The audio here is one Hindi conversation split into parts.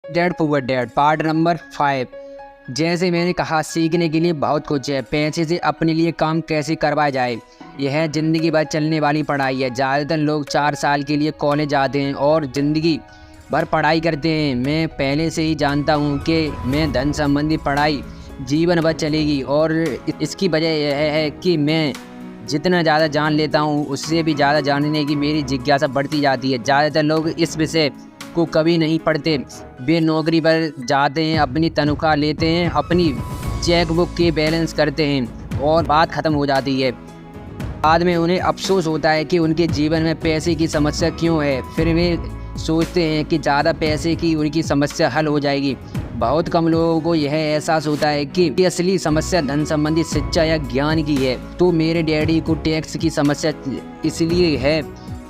Dead poor dad part number 5। जैसे मैंने कहा, सीखने के लिए बहुत कुछ है। पैसे से अपने लिए काम कैसे करवाया जाए, यह ज़िंदगी भर चलने वाली पढ़ाई है। ज़्यादातर लोग 4 साल के लिए कॉलेज जाते हैं और ज़िंदगी भर पढ़ाई करते हैं। मैं पहले से ही जानता हूँ कि मैं धन संबंधी पढ़ाई जीवन भर चलेगी, और इसकी वजह यह है कि मैं जितना ज़्यादा जान लेता हूँ उससे भी ज़्यादा जानने की मेरी जिज्ञासा बढ़ती जाती है। ज़्यादातर लोग इस विषय को कभी नहीं पढ़ते। वे नौकरी पर जाते हैं, अपनी तनख्वाह लेते हैं, अपनी चेकबुक के बैलेंस करते हैं और बात ख़त्म हो जाती है। बाद में उन्हें अफसोस होता है कि उनके जीवन में पैसे की समस्या क्यों है। फिर वे सोचते हैं कि ज़्यादा पैसे की उनकी समस्या हल हो जाएगी। बहुत कम लोगों को यह एहसास होता है कि असली समस्या धन संबंधी शिक्षा या ज्ञान की है। तो मेरे डैडी को टैक्स की समस्या इसलिए है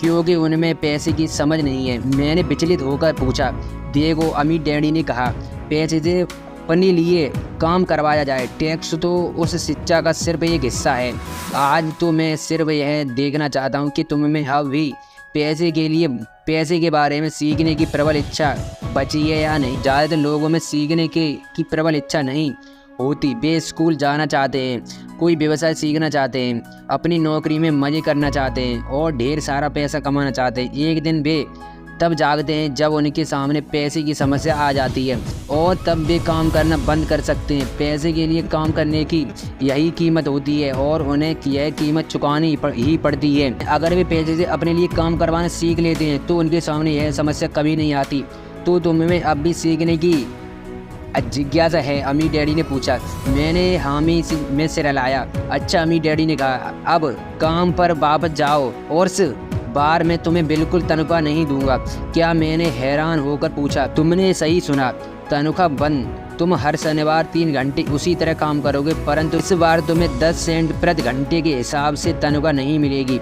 क्योंकि उनमें पैसे की समझ नहीं है। मैंने विचलित होकर पूछा, देखो अमीर डैडी ने कहा, पैसे से अपने लिए काम करवाया जाए, टैक्स तो उस शिक्षा का सिर्फ एक हिस्सा है। आज तो मैं सिर्फ यह देखना चाहता हूँ कि तुम में अभी पैसे के बारे में सीखने की प्रबल इच्छा बची है या नहीं। ज़्यादातर लोगों में सीखने की प्रबल इच्छा नहीं होती। वे स्कूल जाना चाहते हैं, कोई व्यवसाय सीखना चाहते हैं, अपनी नौकरी में मज़े करना चाहते हैं और ढेर सारा पैसा कमाना चाहते हैं। एक दिन वे तब जागते हैं जब उनके सामने पैसे की समस्या आ जाती है, और तब वे काम करना बंद कर सकते हैं। पैसे के लिए काम करने की यही कीमत होती है और उन्हें यह कीमत चुकानी ही पड़ती है। अगर वे पैसे से अपने लिए काम करवाना सीख लेते हैं तो उनके सामने यह समस्या कभी नहीं आती। तो तुम्हें अब भी सीखने की जिज्ञासा है? अमीर डैडी ने पूछा। मैंने हामी में सिर हिलाया। अच्छा, अमीर डैडी ने कहा, अब काम पर वापस जाओ और इस बार मैं तुम्हें बिल्कुल तनख्वाह नहीं दूंगा। क्या? मैंने हैरान होकर पूछा। तुमने सही सुना, तनख्वाह बंद। तुम हर शनिवार 3 घंटे उसी तरह काम करोगे, परंतु इस बार तुम्हें 10 सेंट प्रति घंटे के हिसाब से तनख्वाह नहीं मिलेगी।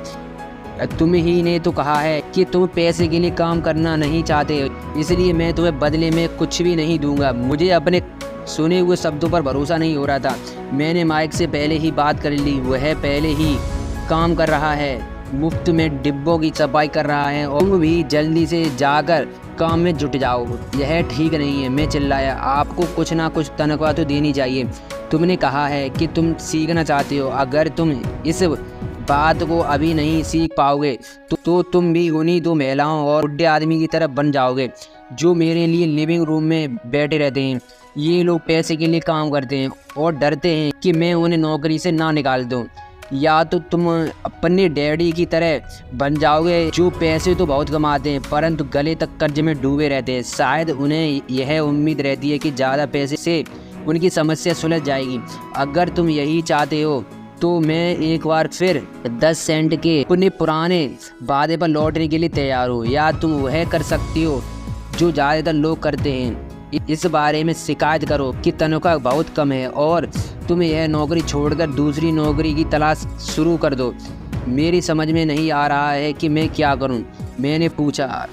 तुम ही ने तो कहा है कि तुम पैसे के लिए काम करना नहीं चाहते, इसलिए मैं तुम्हें बदले में कुछ भी नहीं दूंगा। मुझे अपने सुने हुए शब्दों पर भरोसा नहीं हो रहा था। मैंने माइक से पहले ही बात कर ली। वह पहले ही काम कर रहा है, मुफ्त में डिब्बों की सफाई कर रहा है, और तुम भी जल्दी से जाकर काम में जुट जाओ। यह ठीक नहीं है, मैं चिल्लाया। आपको कुछ ना कुछ तनख्वाह तो देनी चाहिए। तुमने कहा है कि तुम सीखना चाहते हो। अगर तुम इस बात को अभी नहीं सीख पाओगे तो तुम भी उन्हीं 2 महिलाओं और बुढ़े आदमी की तरह बन जाओगे जो मेरे लिए लिविंग रूम में बैठे रहते हैं। ये लोग पैसे के लिए काम करते हैं और डरते हैं कि मैं उन्हें नौकरी से ना निकाल दूं। या तो तुम अपने डैडी की तरह बन जाओगे जो पैसे तो बहुत कमाते हैं परंतु गले तक कर्ज में डूबे रहते हैं। शायद उन्हें यह उम्मीद रहती है कि ज़्यादा पैसे से उनकी समस्या सुलझ जाएगी। अगर तुम यही चाहते हो तो मैं एक बार फिर 10 सेंट के अपने पुराने वादे पर लौटने के लिए तैयार हूँ। या तुम वह कर सकती हो जो ज़्यादातर लोग करते हैं, इस बारे में शिकायत करो कि तनख्वाह बहुत कम है और तुम यह नौकरी छोड़कर दूसरी नौकरी की तलाश शुरू कर दो। मेरी समझ में नहीं आ रहा है कि मैं क्या करूं, मैंने पूछा।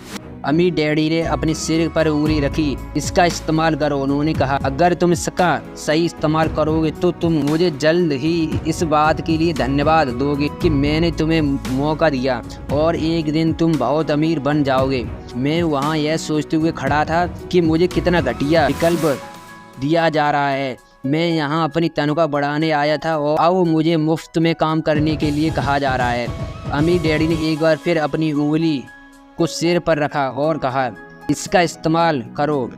अमीर डैडी ने अपने सिर पर उंगली रखी। इसका इस्तेमाल करो, उन्होंने कहा। अगर तुम इसका सही इस्तेमाल करोगे तो तुम मुझे जल्द ही इस बात के लिए धन्यवाद दोगे कि मैंने तुम्हें मौका दिया और एक दिन तुम बहुत अमीर बन जाओगे। मैं वहाँ यह सोचते हुए खड़ा था कि मुझे कितना घटिया विकल्प दिया जा रहा है। मैं यहाँ अपनी तनख्वाह बढ़ाने आया था और अब मुझे मुफ्त में काम करने के लिए कहा जा रहा है। अमीर डैडी ने एक बार फिर अपनी उंगली को सिर पर रखा और कहा, इसका इस्तेमाल करो।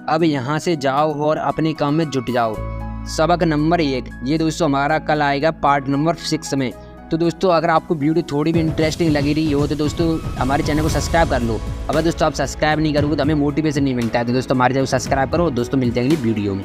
अब यहाँ से जाओ और अपने काम में जुट जाओ। सबक नंबर 1। ये दोस्तों हमारा कल आएगा पार्ट नंबर 6 में। तो दोस्तों अगर आपको वीडियो थोड़ी भी इंटरेस्टिंग लगी रही हो तो दोस्तों हमारे चैनल को सब्सक्राइब कर लो। अगर दोस्तों आप सब्सक्राइब नहीं करोगे तो हमें मोटिवेशन नहीं मिलता है। तो दोस्तों हमारे चैनल को सब्सक्राइब करो। दोस्तों मिलते हैं अगली वीडियो में।